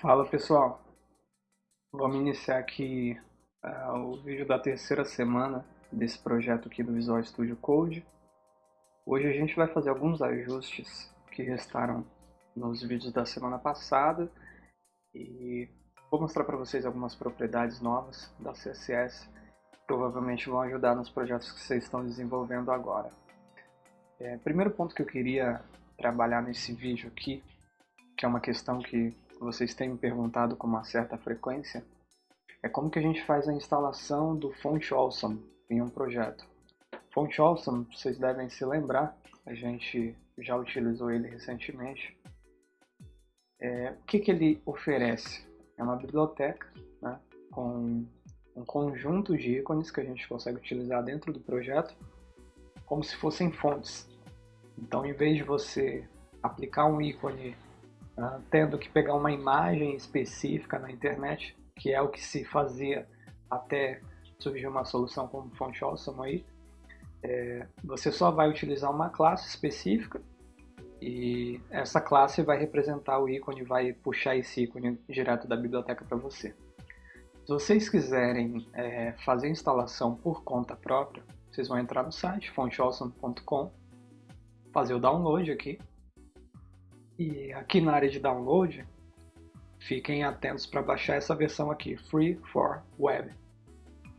Fala pessoal, vamos iniciar aqui o vídeo da terceira semana desse projeto aqui do Visual Studio Code. Hoje a gente vai fazer alguns ajustes que restaram nos vídeos da semana passada e vou mostrar para vocês algumas propriedades novas da CSS que provavelmente vão ajudar nos projetos que vocês estão desenvolvendo agora. Primeiro ponto que eu queria trabalhar nesse vídeo aqui, que é uma questão que vocês têm me perguntado com uma certa frequência, é como que a gente faz a instalação do Font Awesome em um projeto. Font Awesome, vocês devem se lembrar, a gente já utilizou ele recentemente. O que ele oferece? É uma biblioteca, né, com um conjunto de ícones que a gente consegue utilizar dentro do projeto, como se fossem fontes. Então, em vez de você aplicar um ícone tendo que pegar uma imagem específica na internet, que é o que se fazia até surgir uma solução como Font Awesome aí, você só vai utilizar uma classe específica e essa classe vai representar o ícone, vai puxar esse ícone direto da biblioteca para você. Se vocês quiserem fazer a instalação por conta própria, vocês vão entrar no site fontawesome.com, fazer o download aqui. E aqui na área de download, fiquem atentos para baixar essa versão aqui, Free for Web.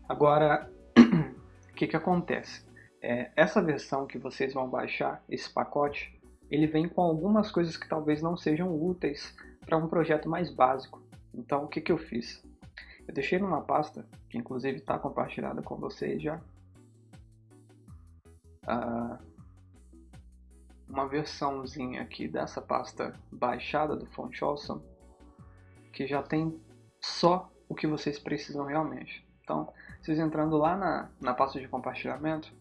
Agora, o que acontece? Essa versão que vocês vão baixar, esse pacote, ele vem com algumas coisas que talvez não sejam úteis para um projeto mais básico. Então, o que eu fiz? Eu deixei numa pasta, que inclusive está compartilhada com vocês já, uma versãozinha aqui dessa pasta baixada do Font Awesome, que já tem só o que vocês precisam realmente. Então, vocês entrando lá na pasta de compartilhamento,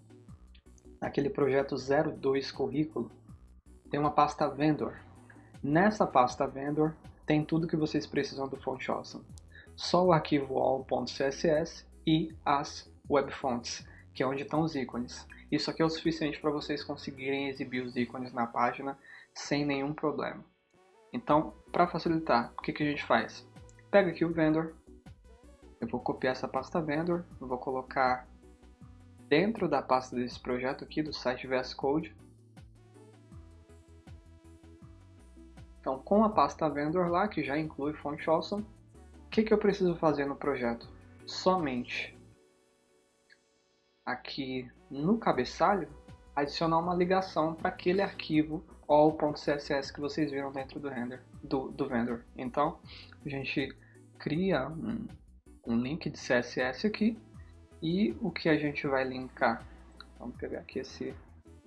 naquele projeto 02 currículo, tem uma pasta Vendor. Nessa pasta Vendor tem tudo que vocês precisam do Font Awesome. Só o arquivo all.css e as webfonts, que é onde estão os ícones. Isso aqui é o suficiente para vocês conseguirem exibir os ícones na página sem nenhum problema. Então, para facilitar, o que a gente faz? Pega aqui o Vendor, eu vou copiar essa pasta Vendor, eu vou colocar dentro da pasta desse projeto aqui, do site VS Code. Então, com a pasta Vendor lá, que já inclui Font Awesome, o que eu preciso fazer no projeto? Somente aqui no cabeçalho, adicionar uma ligação para aquele arquivo all.css que vocês viram dentro do Vendor. Então, a gente cria um link de CSS aqui e o que a gente vai linkar? Vamos pegar aqui esse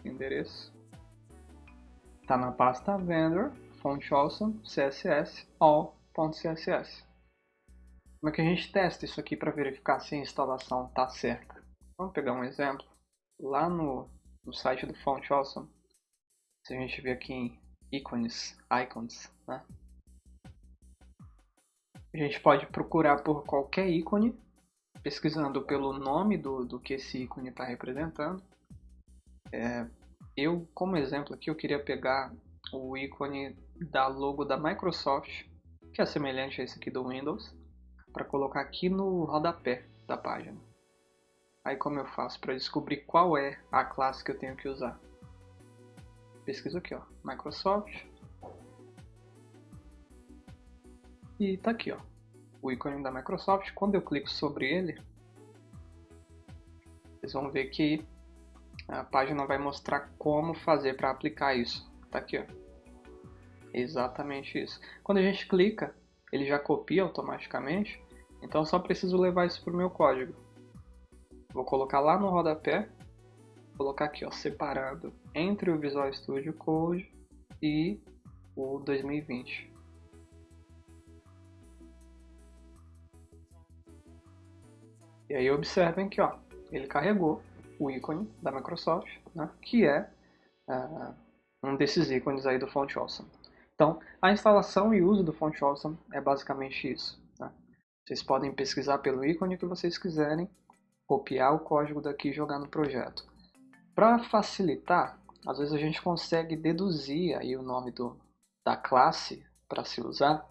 endereço. Está na pasta Vendor, Font Awesome, CSS, all.css. Como é que a gente testa isso aqui para verificar se a instalação está certa? Vamos pegar um exemplo. Lá no site do Font Awesome, se a gente vir aqui em icons, né? A gente pode procurar por qualquer ícone, pesquisando pelo nome do que esse ícone está representando. Eu, como exemplo aqui, eu queria pegar o ícone da logo da Microsoft, que é semelhante a esse aqui do Windows, para colocar aqui no rodapé da página. Aí como eu faço para descobrir qual é a classe que eu tenho que usar? Pesquiso aqui, ó, Microsoft. E tá aqui, ó, o ícone da Microsoft. Quando eu clico sobre ele, vocês vão ver que a página vai mostrar como fazer para aplicar isso. Tá aqui, ó. Exatamente isso. Quando a gente clica, ele já copia automaticamente. Então eu só preciso levar isso para o meu código. Vou colocar lá no rodapé, colocar aqui, ó, separado entre o Visual Studio Code e o 2020. E aí observem que, ó, ele carregou o ícone da Microsoft, né, que é um desses ícones aí do Font Awesome. Então, a instalação e uso do Font Awesome é basicamente isso, né? Vocês podem pesquisar pelo ícone que vocês quiserem, copiar o código daqui e jogar no projeto. Para facilitar, às vezes a gente consegue deduzir aí o nome da classe para se usar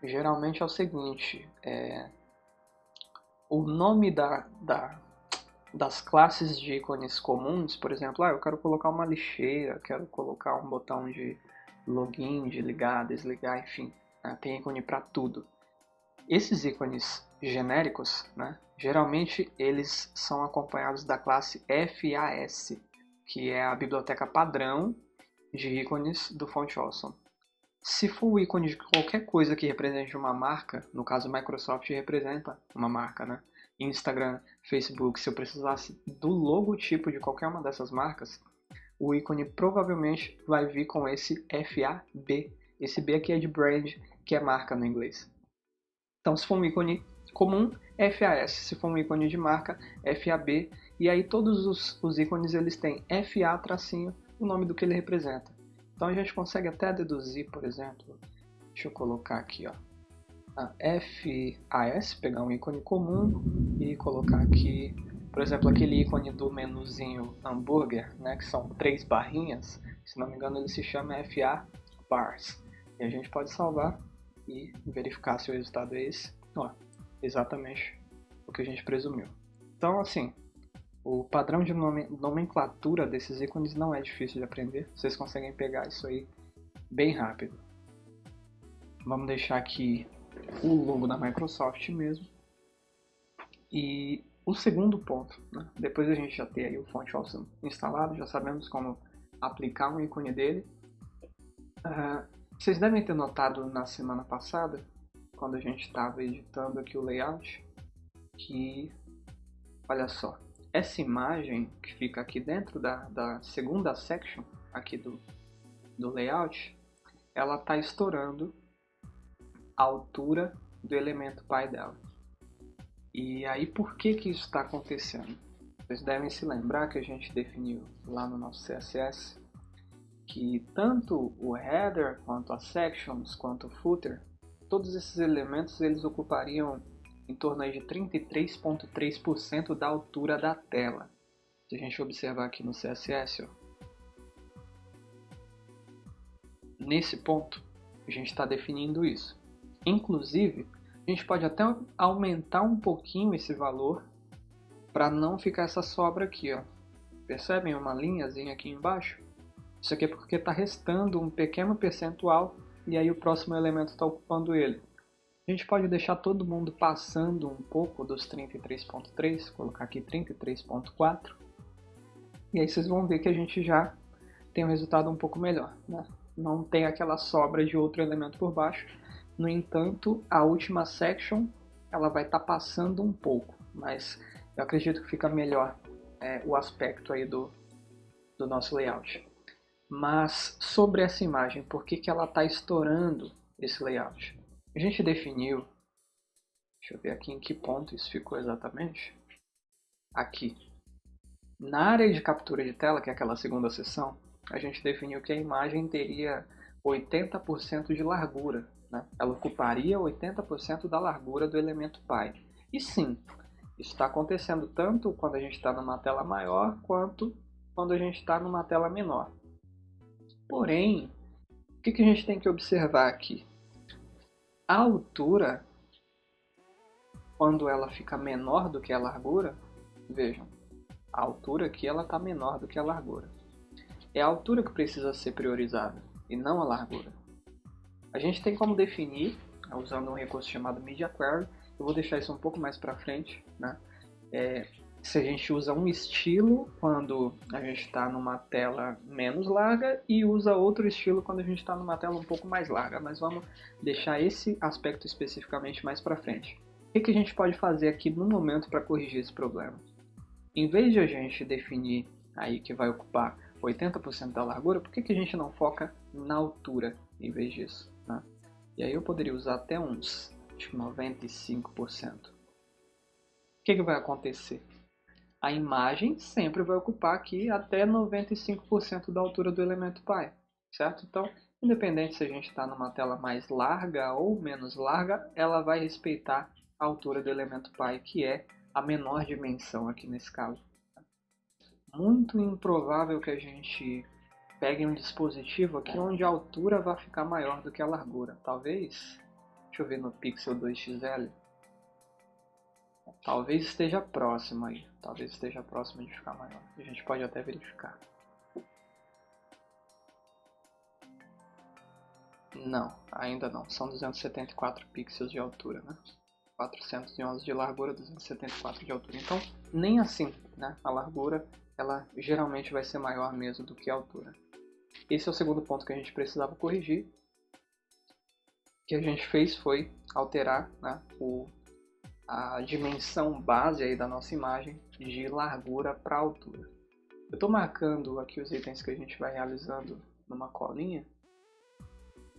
geralmente é o seguinte, o nome das classes de ícones comuns, por exemplo, eu quero colocar uma lixeira, quero colocar um botão de login, de ligar, desligar, enfim, né? Tem ícone para tudo. Esses ícones genéricos, né, geralmente eles são acompanhados da classe FAS, que é a biblioteca padrão de ícones do Font Awesome. Se for o ícone de qualquer coisa que represente uma marca, no caso Microsoft representa uma marca, né? Instagram, Facebook, se eu precisasse do logotipo de qualquer uma dessas marcas, o ícone provavelmente vai vir com esse FAB. Esse B aqui é de brand, que é marca no inglês. Então, se for um ícone comum, FAS. Se for um ícone de marca, FAB. E aí todos os ícones eles têm FA tracinho, o nome do que ele representa. Então a gente consegue até deduzir, por exemplo, deixa eu colocar aqui, ó, a FAS, pegar um ícone comum e colocar aqui, por exemplo, aquele ícone do menuzinho hambúrguer, né, que são 3 barrinhas, se não me engano ele se chama FA Bars. E a gente pode salvar e verificar se o resultado é esse. Ó, exatamente o que a gente presumiu. Então, assim, o padrão de nomenclatura desses ícones não é difícil de aprender. Vocês conseguem pegar isso aí bem rápido. Vamos deixar aqui o logo da Microsoft mesmo. E o segundo ponto, né? Depois a gente já ter aí o Font Awesome instalado, já sabemos como aplicar um ícone dele. Vocês devem ter notado na semana passada, quando a gente estava editando aqui o layout, que, olha só, essa imagem que fica aqui dentro da segunda section aqui do layout, ela está estourando a altura do elemento pi dela. E aí por que isso está acontecendo? Vocês devem se lembrar que a gente definiu lá no nosso CSS que tanto o header, quanto as sections, quanto o footer, todos esses elementos eles ocupariam em torno de 33,3% da altura da tela. Se a gente observar aqui no CSS, ó, nesse ponto, a gente está definindo isso. Inclusive, a gente pode até aumentar um pouquinho esse valor para não ficar essa sobra aqui, ó. Percebem uma linhazinha aqui embaixo? Isso aqui é porque está restando um pequeno percentual e aí o próximo elemento está ocupando ele. A gente pode deixar todo mundo passando um pouco dos 33.3, colocar aqui 33.4. E aí vocês vão ver que a gente já tem um resultado um pouco melhor, né? Não tem aquela sobra de outro elemento por baixo. No entanto, a última section ela vai estar passando um pouco, mas eu acredito que fica melhor o aspecto aí do nosso layout. Mas sobre essa imagem, por que ela está estourando esse layout? A gente definiu, deixa eu ver aqui em que ponto isso ficou exatamente. Aqui, na área de captura de tela, que é aquela segunda seção, a gente definiu que a imagem teria 80% de largura, né? Ela ocuparia 80% da largura do elemento pi. E sim, isso está acontecendo tanto quando a gente está numa tela maior, quanto quando a gente está numa tela menor. Porém, o que a gente tem que observar aqui? A altura, quando ela fica menor do que a largura, vejam, a altura aqui está menor do que a largura. É a altura que precisa ser priorizada, e não a largura. A gente tem como definir, usando um recurso chamado Media Query, eu vou deixar isso um pouco mais para frente, né? Se a gente usa um estilo quando a gente está numa tela menos larga e usa outro estilo quando a gente está numa tela um pouco mais larga, mas vamos deixar esse aspecto especificamente mais para frente. O que a gente pode fazer aqui no momento para corrigir esse problema? Em vez de a gente definir aí que vai ocupar 80% da largura, por que a gente não foca na altura em vez disso, né? E aí eu poderia usar até uns 95%. O que vai acontecer? A imagem sempre vai ocupar aqui até 95% da altura do elemento pi, certo? Então, independente se a gente está numa tela mais larga ou menos larga, ela vai respeitar a altura do elemento pi, que é a menor dimensão aqui nesse caso. Muito improvável que a gente pegue um dispositivo aqui onde a altura vai ficar maior do que a largura. Talvez, Deixa eu ver no Pixel 2XL. Talvez esteja próximo aí. Talvez esteja próximo de ficar maior. A gente pode até verificar. Não, ainda não. São 274 pixels de altura, né? 411 de largura, 274 de altura. Então, nem assim, né? A largura, ela geralmente vai ser maior mesmo do que a altura. Esse é o segundo ponto que a gente precisava corrigir. O que a gente fez foi alterar, né, a dimensão base aí da nossa imagem de largura para altura. Eu estou marcando aqui os itens que a gente vai realizando numa colinha.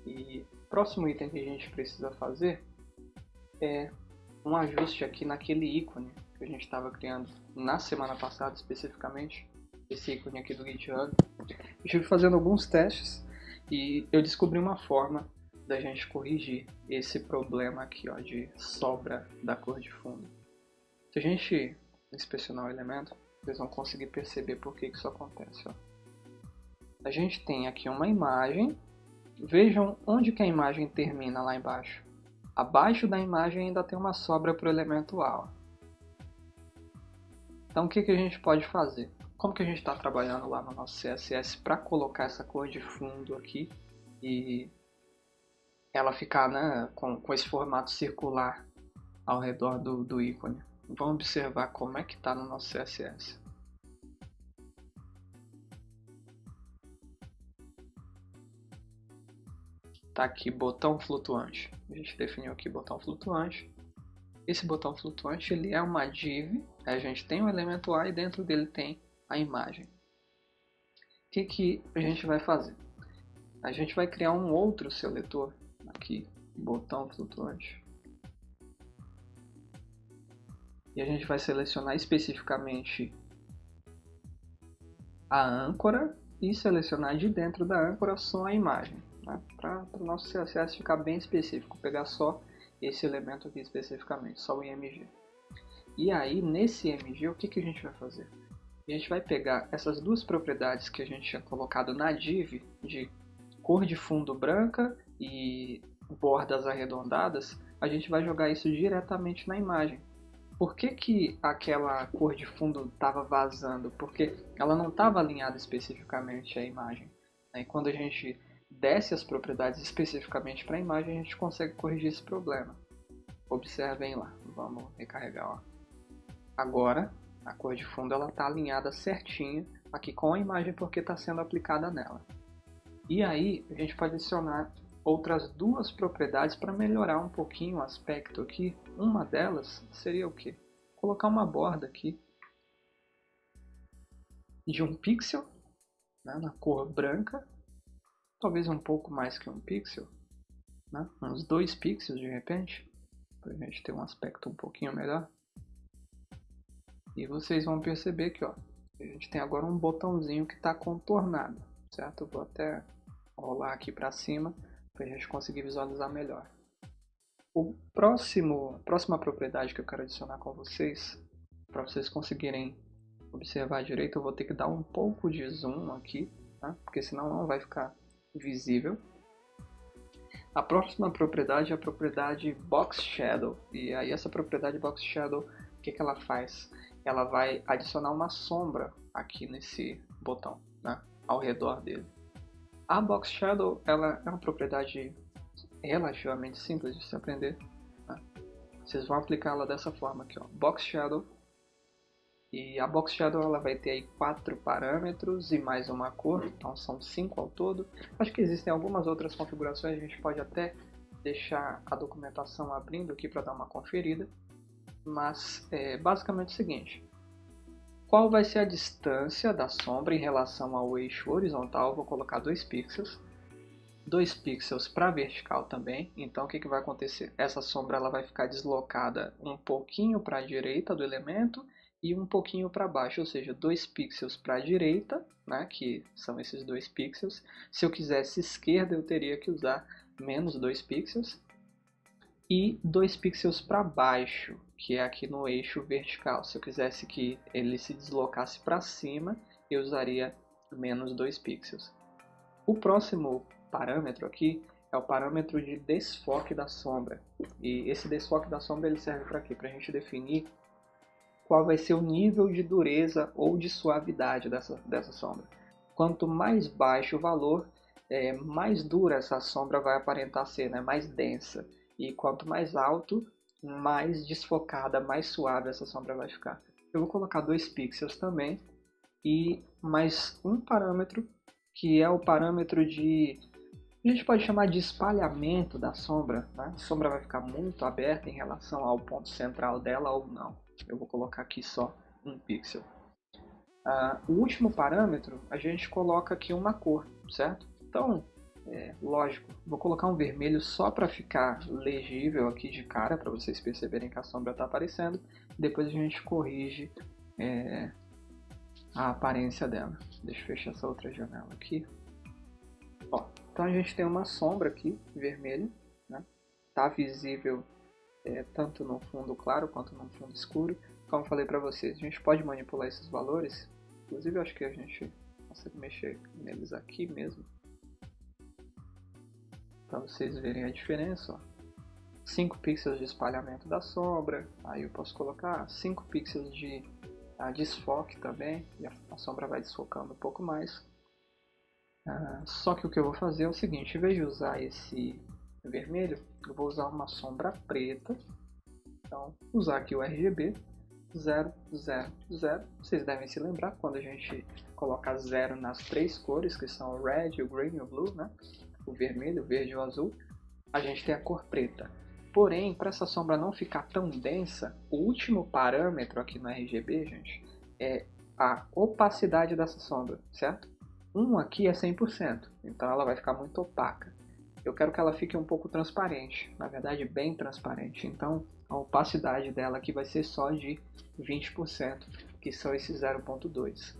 E o próximo item que a gente precisa fazer é um ajuste aqui naquele ícone que a gente estava criando na semana passada especificamente. Esse ícone aqui do GitHub. Eu estive fazendo alguns testes e eu descobri uma forma da gente corrigir esse problema aqui, ó, de sobra da cor de fundo. Se a gente inspecionar o elemento, vocês vão conseguir perceber por que isso acontece. Ó. A gente tem aqui uma imagem. Vejam onde que a imagem termina lá embaixo. Abaixo da imagem ainda tem uma sobra para o elemento A. Ó. Então o que a gente pode fazer? Como que a gente está trabalhando lá no nosso CSS para colocar essa cor de fundo aqui e ela ficar, né, com esse formato circular ao redor do ícone? Vamos observar como é que está no nosso CSS. Está aqui botão flutuante. A gente definiu aqui botão flutuante. Esse botão flutuante ele é uma div. A gente tem o elemento A e dentro dele tem a imagem. O que a gente vai fazer? A gente vai criar um outro seletor aqui, botão flutuante. E a gente vai selecionar especificamente a âncora e selecionar de dentro da âncora só a imagem. Né? Para o nosso CSS ficar bem específico, pegar só esse elemento aqui especificamente, só o IMG. E aí, nesse IMG, o que a gente vai fazer? A gente vai pegar essas duas propriedades que a gente tinha colocado na div, de cor de fundo branca e bordas arredondadas, a gente vai jogar isso diretamente na imagem. Por que aquela cor de fundo estava vazando? Porque ela não estava alinhada especificamente à imagem. Aí quando a gente desce as propriedades especificamente para a imagem, a gente consegue corrigir esse problema. Observem lá, vamos recarregar. Ó. Agora, a cor de fundo está alinhada certinha aqui com a imagem porque está sendo aplicada nela. E aí, a gente pode adicionar outras duas propriedades para melhorar um pouquinho o aspecto aqui. Uma delas seria o quê? Colocar uma borda aqui de 1 pixel, né, na cor branca, talvez um pouco mais que 1 pixel, né, uns 2 pixels de repente, para a gente ter um aspecto um pouquinho melhor. E vocês vão perceber que ó, a gente tem agora um botãozinho que está contornado, certo? Eu vou até rolar aqui para cima para a gente conseguir visualizar melhor. A próxima propriedade que eu quero adicionar com vocês, para vocês conseguirem observar direito, eu vou ter que dar um pouco de zoom aqui, tá? Porque senão não vai ficar visível. A próxima propriedade é a propriedade Box Shadow. E aí essa propriedade Box Shadow, o que ela faz? Ela vai adicionar uma sombra aqui nesse botão, né? Ao redor dele. A Box Shadow ela é uma propriedade relativamente simples de se aprender. Né? Vocês vão aplicá-la dessa forma aqui, ó. Box Shadow. E a Box Shadow ela vai ter aí 4 parâmetros e mais uma cor, então são 5 ao todo. Acho que existem algumas outras configurações, a gente pode até deixar a documentação abrindo aqui para dar uma conferida. Mas é basicamente o seguinte: qual vai ser a distância da sombra em relação ao eixo horizontal? Vou colocar 2 pixels. 2 pixels para vertical também. Então o que vai acontecer? Essa sombra ela vai ficar deslocada um pouquinho para a direita do elemento e um pouquinho para baixo, ou seja, 2 pixels para a direita, né, que são esses 2 pixels. Se eu quisesse esquerda, eu teria que usar menos 2 pixels. E 2 pixels para baixo, que é aqui no eixo vertical. Se eu quisesse que ele se deslocasse para cima, eu usaria menos 2 pixels. O próximo parâmetro aqui é o parâmetro de desfoque da sombra. E esse desfoque da sombra ele serve para quê? Para a gente definir qual vai ser o nível de dureza ou de suavidade dessa sombra. Quanto mais baixo o valor, mais dura essa sombra vai aparentar ser, né? Mais densa. E quanto mais alto, mais desfocada, mais suave essa sombra vai ficar. Eu vou colocar 2 pixels também e mais um parâmetro que é o parâmetro de, a gente pode chamar de espalhamento da sombra, né? A sombra vai ficar muito aberta em relação ao ponto central dela ou não. Eu vou colocar aqui só 1 pixel. O último parâmetro, a gente coloca aqui uma cor, certo? Então, lógico, vou colocar um vermelho só para ficar legível aqui de cara, para vocês perceberem que a sombra está aparecendo. Depois a gente corrige a aparência dela. Deixa eu fechar essa outra janela aqui. Ó, então a gente tem uma sombra aqui, vermelha, né? Tá visível tanto no fundo claro quanto no fundo escuro. Como eu falei para vocês, a gente pode manipular esses valores. Inclusive eu acho que a gente consegue mexer neles aqui mesmo, para vocês verem a diferença. Ó. 5 pixels de espalhamento da sombra, aí eu posso colocar 5 pixels de desfoque também, e a sombra vai desfocando um pouco mais. Só que o que eu vou fazer é o seguinte, em vez de usar esse vermelho, eu vou usar uma sombra preta. Então, usar aqui o RGB 0, 0, 0. Vocês devem se lembrar quando a gente coloca 0 nas 3 cores, que são o red, o green e o blue, né? O vermelho, o verde e o azul, a gente tem a cor preta. Porém, para essa sombra não ficar tão densa, o último parâmetro aqui no RGB, gente, é a opacidade dessa sombra, certo? Aqui é 100%, então ela vai ficar muito opaca. Eu quero que ela fique um pouco transparente, na verdade bem transparente, então a opacidade dela aqui vai ser só de 20%, que são esses 0.2.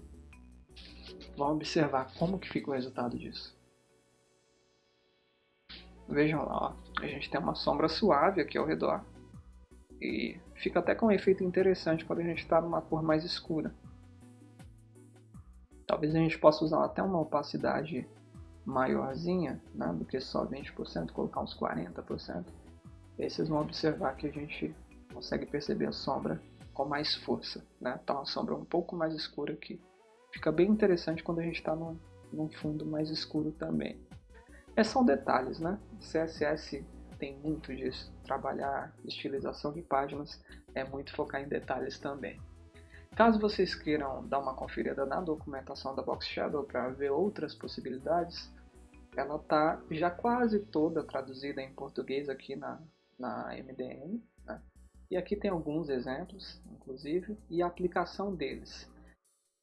Vamos observar como que fica o resultado disso. Vejam lá, ó. A gente tem uma sombra suave aqui ao redor e fica até com um efeito interessante quando a gente está numa cor mais escura. Talvez a gente possa usar até uma opacidade maiorzinha, né, do que só 20%, colocar uns 40%. E aí vocês vão observar que a gente consegue perceber a sombra com mais força, né? Tá uma sombra um pouco mais escura aqui. Fica bem interessante quando a gente está num fundo mais escuro também. São detalhes, né? CSS tem muito disso. Trabalhar estilização de páginas é muito focar em detalhes também. Caso vocês queiram dar uma conferida na documentação da Box Shadow para ver outras possibilidades, ela está já quase toda traduzida em português aqui na MDN, né? E aqui tem alguns exemplos, inclusive, e a aplicação deles.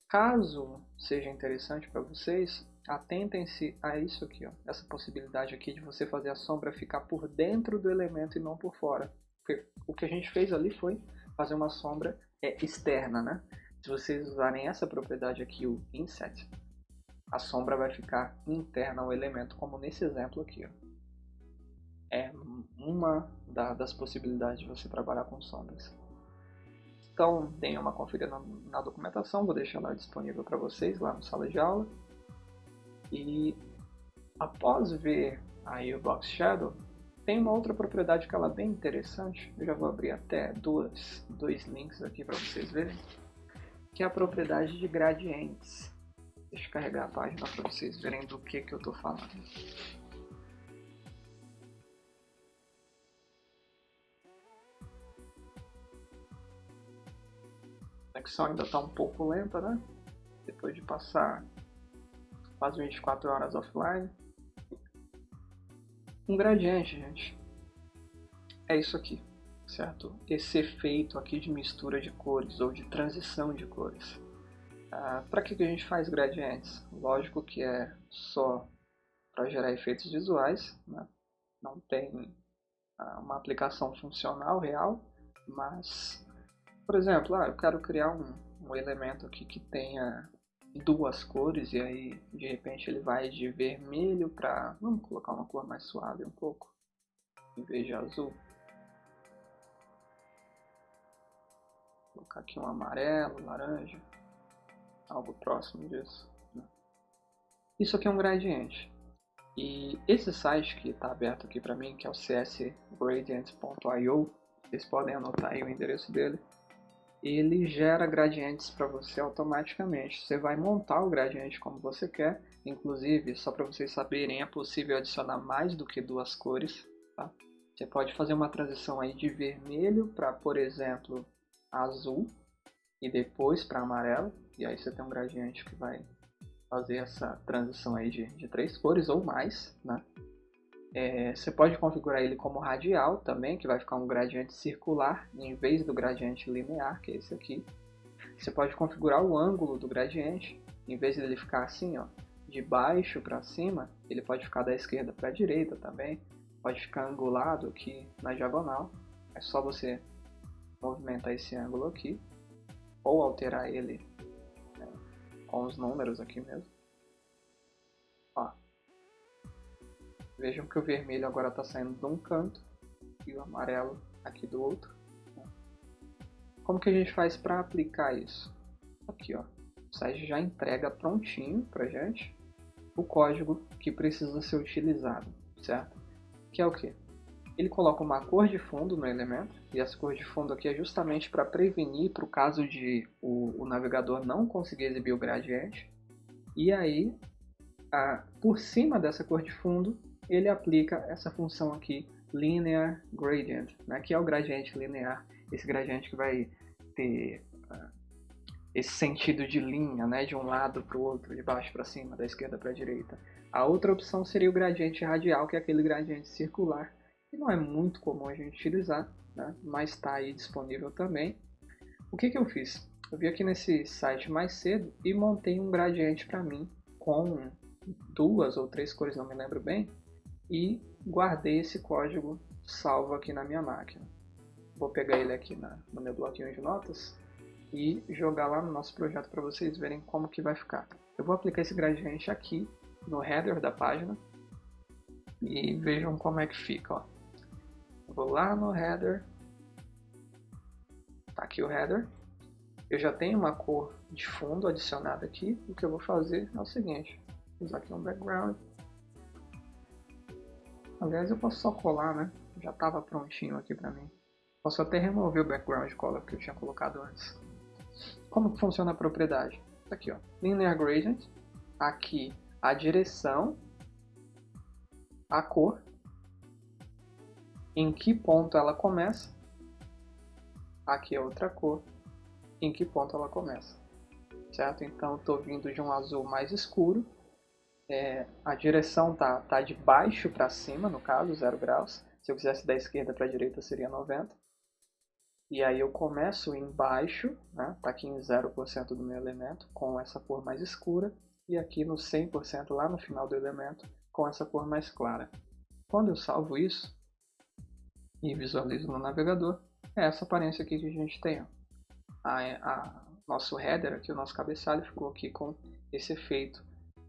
Caso seja interessante para vocês, atentem-se a isso aqui, ó, essa possibilidade aqui de você fazer a sombra ficar por dentro do elemento e não por fora. Porque o que a gente fez ali foi fazer uma sombra externa, né? Se vocês usarem essa propriedade aqui, o Inset, a sombra vai ficar interna ao elemento, como nesse exemplo aqui, ó. É uma das possibilidades de você trabalhar com sombras. Então, deem uma conferida na documentação, vou deixar lá disponível para vocês, lá no sala de aula. E após ver aí o Box Shadow, tem uma outra propriedade que ela é bem interessante. Eu já vou abrir até dois links aqui para vocês verem, que é a propriedade de gradientes. Deixa eu carregar a página para vocês verem do que eu estou falando. A conexão ainda está um pouco lenta, né? Depois de passar quase 24 horas offline. Um gradiente, gente, é isso aqui, certo? Esse efeito aqui de mistura de cores ou de transição de cores. Para que a gente faz gradientes? Lógico que é só para gerar efeitos visuais, né? Não tem uma aplicação funcional real, mas, por exemplo, eu quero criar um elemento aqui que tenha duas cores e aí de repente ele vai de vermelho para, vamos colocar uma cor mais suave um pouco, em vez de azul. Vou colocar aqui um amarelo, laranja, algo próximo disso. Isso aqui é um gradiente. E esse site que está aberto aqui para mim, que é o csgradient.io, vocês podem anotar aí o endereço dele, ele gera gradientes para você automaticamente. Você vai montar o gradiente como você quer, inclusive, só para vocês saberem, é possível adicionar mais do que 2 cores, tá? Você pode fazer uma transição aí de vermelho para, por exemplo, azul e depois para amarelo, e aí você tem um gradiente que vai fazer essa transição aí de 3 cores ou mais, né? Você pode configurar ele como radial também, que vai ficar um gradiente circular em vez do gradiente linear, que é esse aqui. Você pode configurar o ângulo do gradiente, em vez dele ficar assim, ó, de baixo para cima, ele pode ficar da esquerda para a direita também, pode ficar angulado aqui na diagonal. É só você movimentar esse ângulo aqui, ou alterar ele, né, com os números aqui mesmo. Ó. Vejam que o vermelho agora está saindo de um canto e o amarelo aqui do outro. Como que a gente faz para aplicar isso? Aqui, ó, o site já entrega prontinho para gente o código que precisa ser utilizado, certo? Que é o que? Ele coloca uma cor de fundo no elemento, e essa cor de fundo aqui é justamente para prevenir para o caso de o navegador não conseguir exibir o gradiente. E aí, por cima dessa cor de fundo, ele aplica essa função aqui, linear gradient, né, que é o gradiente linear, esse gradiente que vai ter esse sentido de linha, né, de um lado para o outro, de baixo para cima, da esquerda para a direita. A outra opção seria o gradiente radial, que é aquele gradiente circular, que não é muito comum a gente utilizar, né, mas está aí disponível também. O que eu fiz? Eu vi aqui nesse site mais cedo e montei um gradiente para mim com 2 ou 3 cores, não me lembro bem, e guardei esse código salvo aqui na minha máquina. Vou pegar ele aqui no meu bloquinho de notas e jogar lá no nosso projeto para vocês verem como que vai ficar. Eu vou aplicar esse gradiente aqui no header da página e vejam como é que fica. Ó. Eu vou lá no header, tá aqui o header. Eu já tenho uma cor de fundo adicionada aqui. O que eu vou fazer é o seguinte: vou usar aqui um background. Aliás, eu posso só colar, né? Já estava prontinho aqui para mim. Posso até remover o background color que eu tinha colocado antes. Como que funciona a propriedade? Aqui, ó, linear gradient. Aqui a direção, a cor, em que ponto ela começa. Aqui é outra cor, em que ponto ela começa. Certo? Então, estou vindo de um azul mais escuro. A direção tá de baixo para cima, no caso, 0 graus. Se eu quisesse da esquerda para a direita, seria 90. E aí eu começo embaixo, né? Tá aqui em 0% do meu elemento, com essa cor mais escura. E aqui no 100% lá no final do elemento, com essa cor mais clara. Quando eu salvo isso e visualizo no navegador, é essa aparência aqui que a gente tem. Nosso header aqui, o nosso cabeçalho, ficou aqui com esse efeito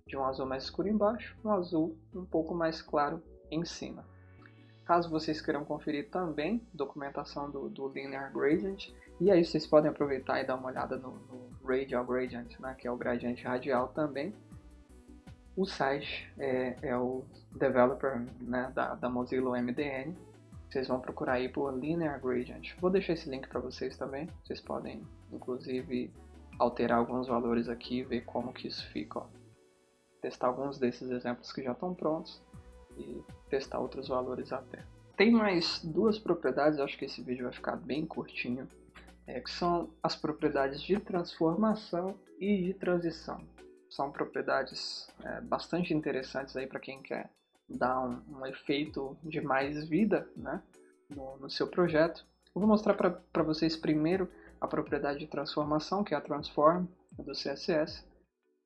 de um azul mais escuro embaixo, um azul um pouco mais claro em cima. Caso vocês queiram conferir também documentação do Linear Gradient, e aí vocês podem aproveitar e dar uma olhada no Radial Gradient, né, que é o gradiente radial também. O site é o developer, né, da Mozilla MDN. Vocês vão procurar aí por Linear Gradient. Vou deixar esse link para vocês também. Vocês podem, inclusive, alterar alguns valores aqui e ver como que isso fica. Ó. Testar alguns desses exemplos que já estão prontos e testar outros valores até. Tem mais 2 propriedades, acho que esse vídeo vai ficar bem curtinho, que são as propriedades de transformação e de transição. São propriedades bastante interessantes aí para quem quer dar um efeito de mais vida, né, no seu projeto. Eu vou mostrar para vocês primeiro a propriedade de transformação, que é a Transform do CSS.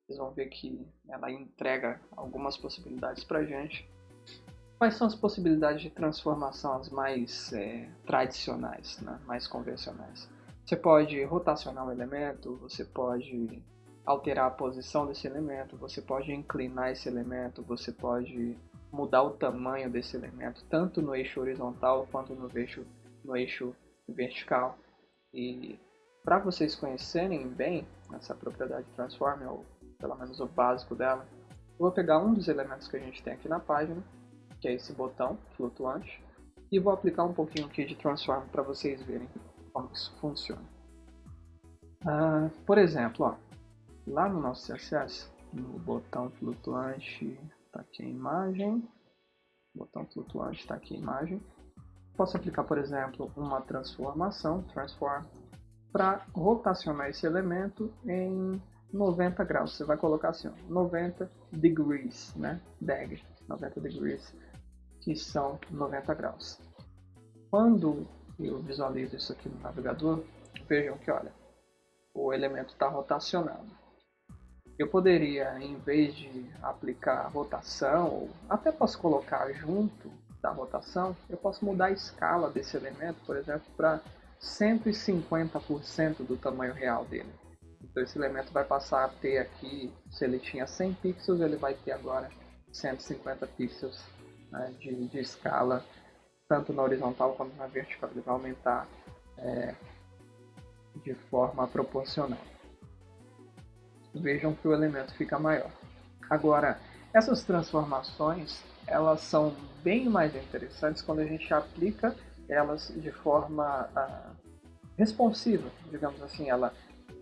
Vocês vão ver que ela entrega algumas possibilidades para a gente. Quais são as possibilidades de transformação as mais tradicionais, né? Mais convencionais? Você pode rotacionar um elemento, você pode alterar a posição desse elemento, você pode inclinar esse elemento, você pode mudar o tamanho desse elemento, tanto no eixo horizontal quanto no eixo vertical. E para vocês conhecerem bem essa propriedade transform, ou pelo menos o básico dela, vou pegar um dos elementos que a gente tem aqui na página, que é esse botão flutuante, e vou aplicar um pouquinho aqui de Transform para vocês verem como isso funciona. Por exemplo, ó, lá no nosso CSS, no botão flutuante, está aqui a imagem, botão flutuante está aqui a imagem. Posso aplicar, por exemplo, uma transformação, transform, para rotacionar esse elemento em 90 graus. Você vai colocar assim, ó, 90 degrees, né? Deg, 90 degrees, que são 90 graus. Quando eu visualizo isso aqui no navegador, vejam que, olha, o elemento está rotacionando. Eu poderia, em vez de aplicar rotação, ou até posso colocar junto da rotação, eu posso mudar a escala desse elemento, por exemplo, para 150% do tamanho real dele. Então esse elemento vai passar a ter aqui, se ele tinha 100 pixels, ele vai ter agora 150 pixels, né, de escala, tanto na horizontal quanto na vertical. Ele vai aumentar de forma proporcional. Vejam que o elemento fica maior. Agora, essas transformações, elas são bem mais interessantes quando a gente aplica elas de forma responsiva, digamos assim. Ela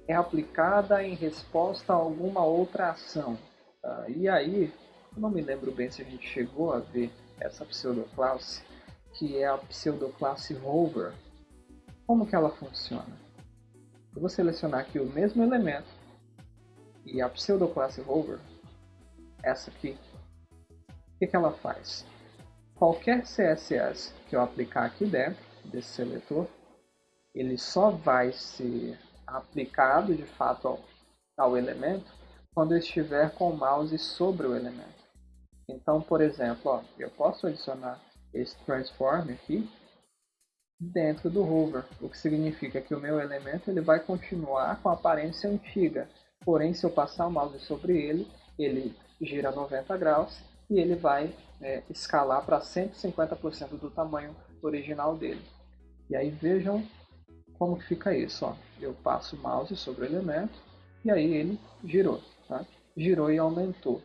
é aplicada em resposta a alguma outra ação. E aí, eu não me lembro bem se a gente chegou a ver essa pseudoclasse, que é a pseudoclasse Hover. Como que ela funciona? Eu vou selecionar aqui o mesmo elemento e a pseudoclasse Hover, essa aqui, o que ela faz? Qualquer CSS que eu aplicar aqui dentro desse seletor, ele só vai ser aplicado de fato ao elemento quando eu estiver com o mouse sobre o elemento. Então, por exemplo, ó, eu posso adicionar esse transform aqui dentro do hover, o que significa que o meu elemento ele vai continuar com a aparência antiga. Porém, se eu passar o mouse sobre ele, ele gira 90 graus e ele vai escalar para 150% do tamanho original dele. E aí vejam como que fica isso. Ó. Eu passo o mouse sobre o elemento e aí ele girou. Tá? Girou e aumentou.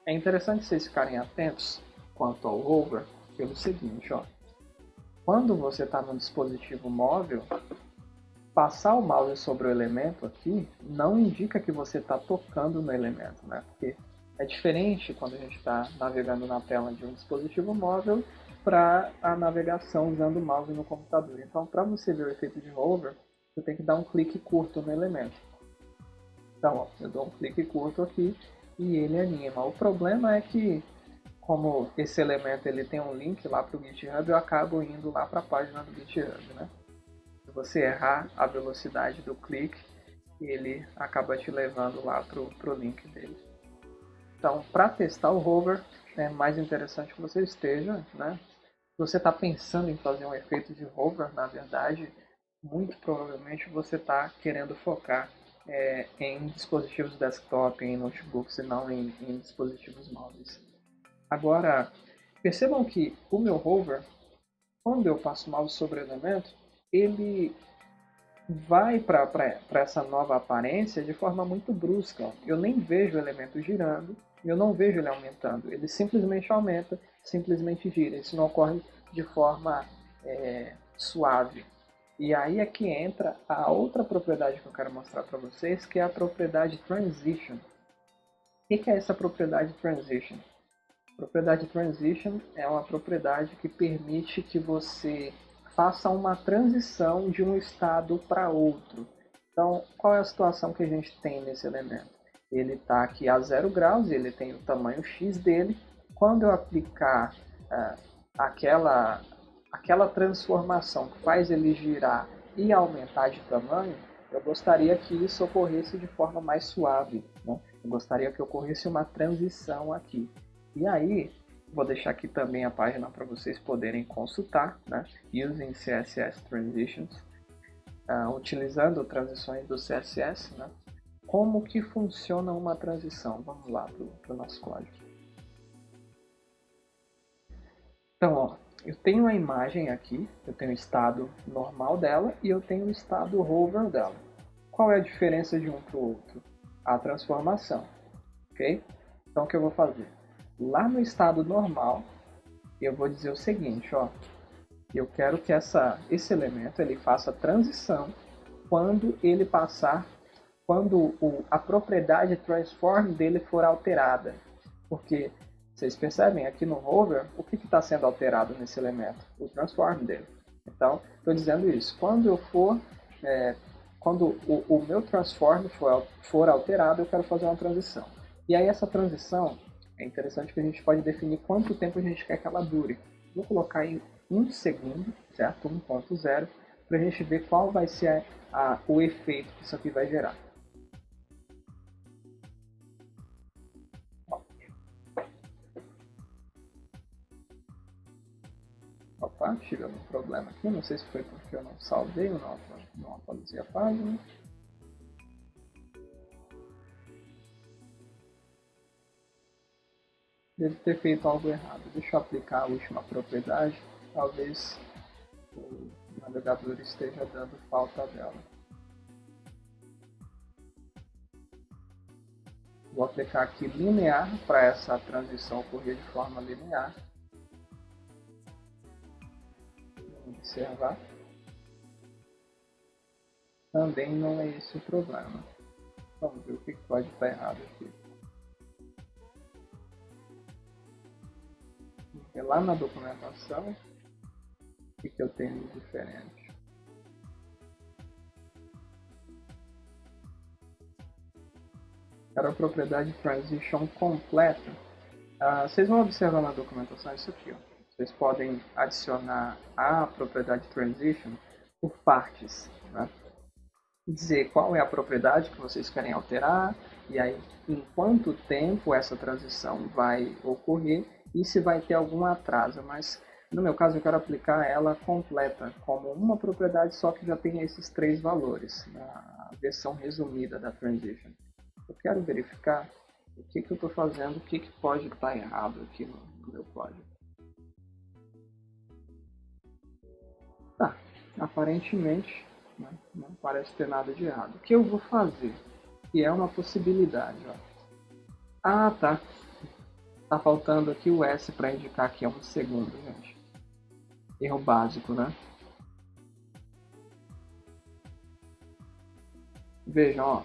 É interessante vocês ficarem atentos quanto ao hover pelo seguinte. Ó. Quando você está no dispositivo móvel, passar o mouse sobre o elemento aqui não indica que você está tocando no elemento, né? Porque é diferente quando a gente está navegando na tela de um dispositivo móvel para a navegação usando o mouse no computador. Então, para você ver o efeito de hover, você tem que dar um clique curto no elemento. Então, ó, eu dou um clique curto aqui e ele anima. O problema é que, como esse elemento ele tem um link lá para o GitHub, eu acabo indo lá para a página do GitHub, né? Se você errar a velocidade do clique, ele acaba te levando lá para o link dele. Então, para testar o hover, é mais interessante que você esteja, né? Se você está pensando em fazer um efeito de hover, na verdade, muito provavelmente você está querendo focar em dispositivos desktop, em notebooks e não em dispositivos móveis. Agora, percebam que o meu hover, quando eu passo o mouse sobre o elemento, ele vai para essa nova aparência de forma muito brusca. Eu nem vejo o elemento girando, eu não vejo ele aumentando. Ele simplesmente aumenta, simplesmente gira. Isso não ocorre de forma suave. E aí é que entra a outra propriedade que eu quero mostrar para vocês, que é a propriedade Transition. O que é essa propriedade Transition? A propriedade Transition é uma propriedade que permite que você faça uma transição de um estado para outro. Então, qual é a situação que a gente tem nesse elemento? Ele está aqui a 0 graus, ele tem o tamanho X dele. Quando eu aplicar aquela transformação que faz ele girar e aumentar de tamanho, eu gostaria que isso ocorresse de forma mais suave, né? Eu gostaria que ocorresse uma transição aqui. E aí, vou deixar aqui também a página para vocês poderem consultar, né? Using CSS Transitions, utilizando transições do CSS, né? Como que funciona uma transição? Vamos lá para o nosso código. Então, ó, eu tenho a imagem aqui, eu tenho o estado normal dela e eu tenho o estado hover dela. Qual é a diferença de um para o outro? A transformação, ok? Então o que eu vou fazer? Lá no estado normal, eu vou dizer o seguinte, ó, eu quero que esse elemento ele faça transição quando ele passar, quando a propriedade transform dele for alterada. Porque vocês percebem aqui no hover, o que está sendo alterado nesse elemento? O transform dele. Então, estou dizendo isso. Quando eu for, quando o meu transform for alterado, eu quero fazer uma transição. E aí essa transição, é interessante que a gente pode definir quanto tempo a gente quer que ela dure. Vou colocar em 1 segundo, certo? 1.0, para a gente ver qual vai ser o efeito que isso aqui vai gerar. Opa, tive algum problema aqui, não sei se foi porque eu não salvei ou não atualizei a página. Devo ter feito algo errado. Deixa eu aplicar a última propriedade, talvez o navegador esteja dando falta dela. Vou aplicar aqui linear para essa transição ocorrer de forma linear. Vamos observar. Também não é esse o problema. Vamos ver o que pode estar errado aqui. Porque lá na documentação, o que eu tenho de diferente? Era a propriedade transition completa. Vocês vão observar na documentação isso aqui. Ó. Vocês podem adicionar a propriedade transition por partes. Né? Dizer qual é a propriedade que vocês querem alterar, e aí em quanto tempo essa transição vai ocorrer e se vai ter algum atraso. Mas no meu caso eu quero aplicar ela completa, como uma propriedade só que já tem esses 3 valores, na versão resumida da transition. Eu quero verificar o que eu estou fazendo, o que pode estar errado aqui no meu código. Tá, aparentemente não parece ter nada de errado. O que eu vou fazer? Que é uma possibilidade. Ó. Ah, tá. Tá faltando aqui o S para indicar que é 1 segundo, gente. Erro básico, né? Vejam, ó.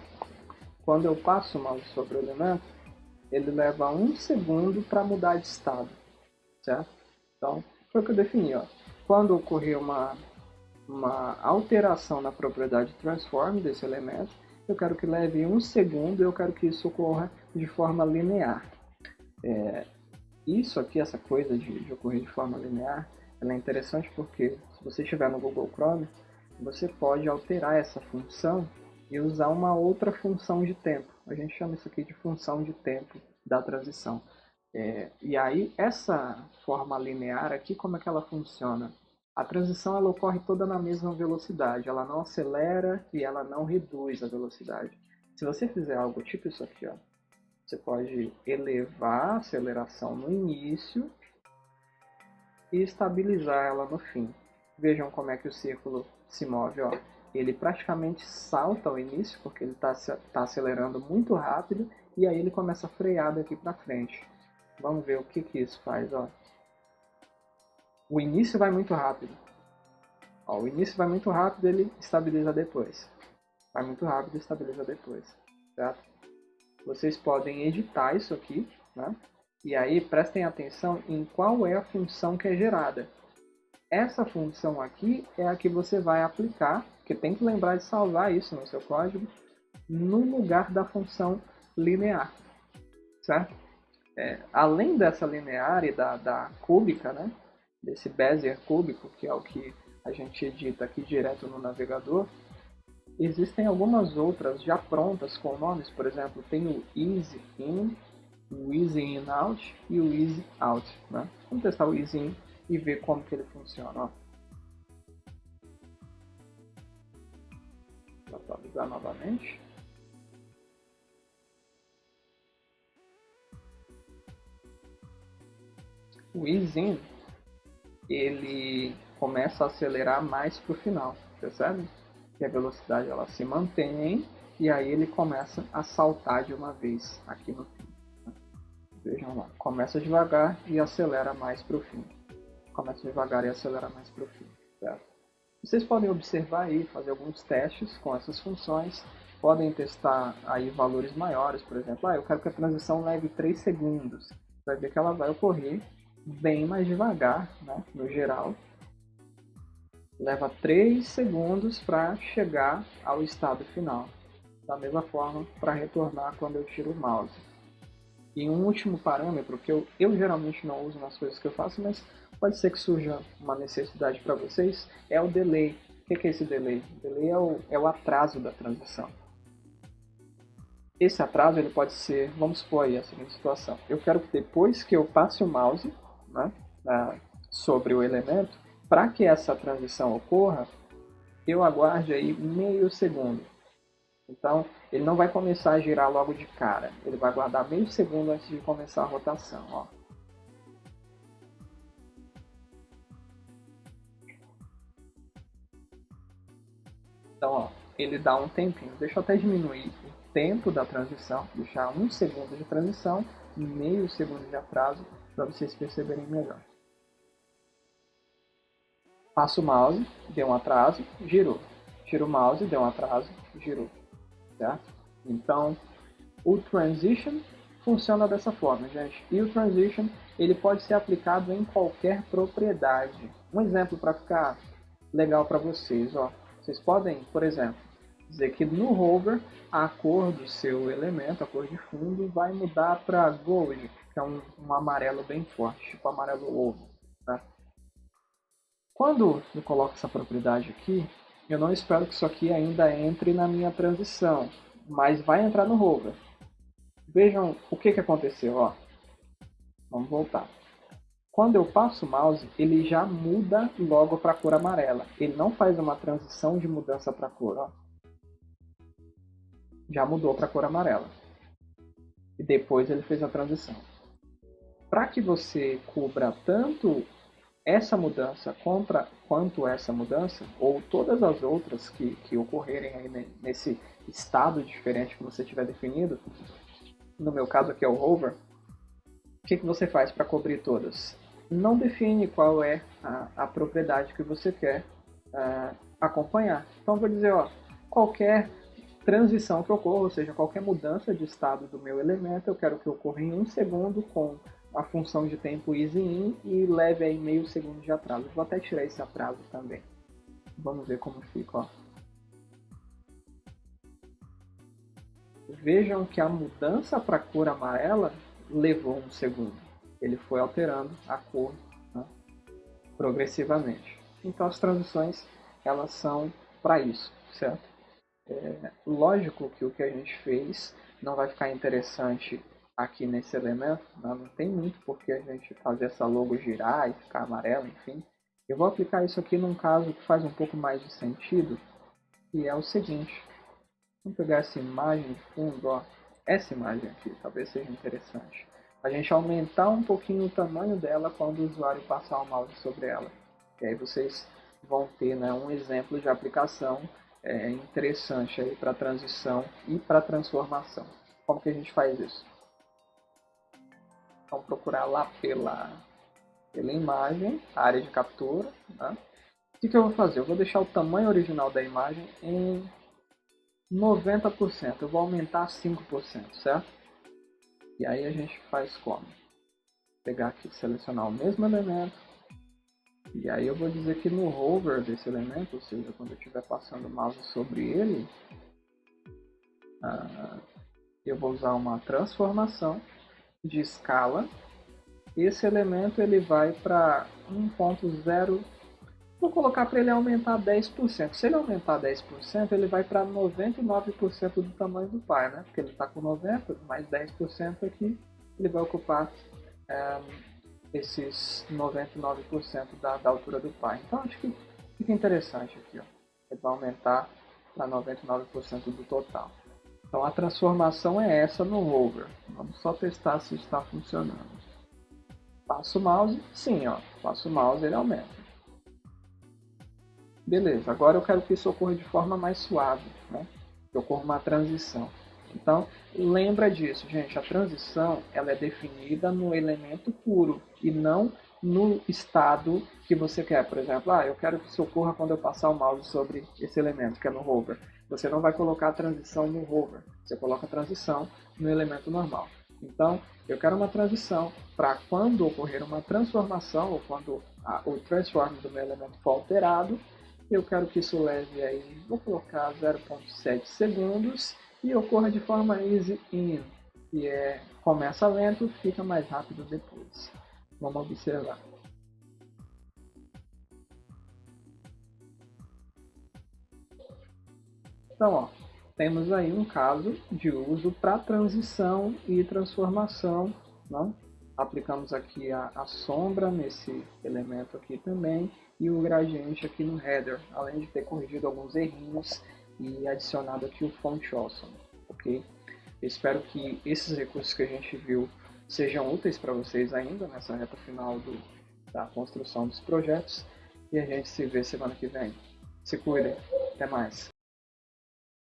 Quando eu passo o mouse sobre o elemento, ele leva 1 segundo para mudar de estado, certo? Então, foi o que eu defini, ó. Quando ocorrer uma alteração na propriedade transform desse elemento, eu quero que leve 1 segundo e eu quero que isso ocorra de forma linear. Isso aqui, essa coisa de ocorrer de forma linear, ela é interessante porque se você estiver no Google Chrome, você pode alterar essa função e usar uma outra função de tempo. A gente chama isso aqui de função de tempo da transição. E aí, essa forma linear aqui, como é que ela funciona? A transição ela ocorre toda na mesma velocidade, ela não acelera e ela não reduz a velocidade. Se você fizer algo tipo isso aqui, ó, você pode elevar a aceleração no início e estabilizar ela no fim. Vejam como é que o círculo se move. Ó. Ele praticamente salta ao início, porque ele está acelerando muito rápido, e aí ele começa a frear daqui para frente. Vamos ver o que isso faz. Ó. O início vai muito rápido. Ó, o início vai muito rápido, ele estabiliza depois. Vai muito rápido e estabiliza depois. Certo? Vocês podem editar isso aqui, né? E aí prestem atenção em qual é a função que é gerada. Essa função aqui é a que você vai aplicar, porque tem que lembrar de salvar isso no seu código, no lugar da função linear, certo? Além dessa linear e da cúbica, né? Desse Bezier cúbico, que é o que a gente edita aqui direto no navegador, existem algumas outras já prontas com nomes, por exemplo, tem o Easy In, o Easy In Out e o Easy Out. Né? Vamos testar o Easy In e ver como que ele funciona. Ó. Vou atualizar novamente. O Easy In, ele começa a acelerar mais para o final, percebe? Que a velocidade ela se mantém e aí ele começa a saltar de uma vez aqui no fim. Vejam lá, começa devagar e acelera mais para o fim. Começa devagar e acelera mais para o fim, certo? Vocês podem observar aí, fazer alguns testes com essas funções. Podem testar aí valores maiores, por exemplo, eu quero que a transição leve 3 segundos. Vai ver que ela vai ocorrer bem mais devagar, né, no geral. Leva 3 segundos para chegar ao estado final. Da mesma forma, para retornar quando eu tiro o mouse. E um último parâmetro que eu geralmente não uso nas coisas que eu faço, mas pode ser que surja uma necessidade para vocês, é o delay. O que é esse delay? O delay é o atraso da transição. Esse atraso ele pode ser, vamos supor aí a seguinte situação. Eu quero que depois que eu passe o mouse, né, sobre o elemento, para que essa transição ocorra, eu aguarde aí meio segundo. Então, ele não vai começar a girar logo de cara. Ele vai aguardar meio segundo antes de começar a rotação. Ó. Então, ó, ele dá um tempinho. Deixa eu até diminuir o tempo da transição. Deixar 1 segundo de transição e meio segundo de atraso para vocês perceberem melhor. Passo o mouse, deu um atraso, girou. Tiro o mouse, deu um atraso, girou. Certo? Então, o transition funciona dessa forma, gente. E o transition ele pode ser aplicado em qualquer propriedade. Um exemplo para ficar legal para vocês, ó. Vocês podem, por exemplo, dizer que no hover a cor do seu elemento, a cor de fundo, vai mudar para gold, que é um amarelo bem forte, tipo amarelo ovo. Tá? Quando eu coloco essa propriedade aqui, eu não espero que isso aqui ainda entre na minha transição, mas vai entrar no hover. Vejam o que aconteceu. Ó. Vamos voltar. Quando eu passo o mouse, ele já muda logo para a cor amarela. Ele não faz uma transição de mudança para a cor. Ó. Já mudou para a cor amarela. E depois ele fez a transição. Para que você cubra tanto essa mudança quanto essa mudança, ou todas as outras que ocorrerem aí nesse estado diferente que você tiver definido, no meu caso aqui é o hover, o que você faz para cobrir todas? Não define qual é a propriedade que você quer acompanhar. Então, eu vou dizer, ó, qualquer transição que ocorra, ou seja, qualquer mudança de estado do meu elemento, eu quero que ocorra em 1 segundo com a função de tempo easy-in e leve aí meio segundo de atraso. Vou até tirar esse atraso também. Vamos ver como fica. Ó. Vejam que a mudança para a cor amarela levou 1 segundo. Ele foi alterando a cor, né, progressivamente. Então as transições elas são para isso, certo? Lógico que o que a gente fez não vai ficar interessante aqui nesse elemento, né? Não tem muito porque a gente fazer essa logo girar e ficar amarela, enfim. Eu vou aplicar isso aqui num caso que faz um pouco mais de sentido, e é o seguinte. Vamos pegar essa imagem de fundo, ó. Essa imagem aqui, talvez seja interessante. A gente aumentar um pouquinho o tamanho dela quando o usuário passar o mouse sobre ela. E aí vocês vão ter, né, um exemplo de aplicação interessante aí para transição e para transformação. Como que a gente faz isso? Vamos procurar lá pela imagem, a área de captura. Né? O que eu vou fazer? Eu vou deixar o tamanho original da imagem em 90%. Eu vou aumentar 5%, certo? E aí a gente faz como? Pegar aqui, selecionar o mesmo elemento. E aí eu vou dizer que no hover desse elemento, ou seja, quando eu estiver passando o mouse sobre ele, eu vou usar uma transformação de escala. Esse elemento ele vai para 1.0. Vou colocar para ele aumentar 10%. Se ele aumentar 10%, ele vai para 99% do tamanho do par, né? Porque ele está com 90%, mais 10% aqui, ele vai ocupar esses 99% da altura do par. Então, acho que fica interessante aqui. Ó. Ele vai aumentar para 99% do total. Então, a transformação é essa no hover. Vamos só testar se está funcionando. Passo o mouse, sim, ó. Passo o mouse, ele aumenta. Beleza, agora eu quero que isso ocorra de forma mais suave, né? Que ocorra uma transição. Então, lembra disso, gente, a transição ela é definida no elemento puro e não no estado que você quer. Por exemplo, eu quero que isso ocorra quando eu passar o mouse sobre esse elemento, que é no hover. Você não vai colocar a transição no hover, você coloca a transição no elemento normal. Então, eu quero uma transição para quando ocorrer uma transformação, ou quando o transform do meu elemento for alterado, eu quero que isso leve aí, vou colocar 0,7 segundos e ocorra de forma easy in, que começa lento, fica mais rápido depois. Vamos observar. Então, temos aí um caso de uso para transição e transformação. Né? Aplicamos aqui a sombra nesse elemento aqui também e o gradiente aqui no header, além de ter corrigido alguns errinhos e adicionado aqui o font awesome. Ok? Eu espero que esses recursos que a gente viu sejam úteis para vocês ainda nessa reta final da construção dos projetos e a gente se vê semana que vem. Se cuidem, até mais!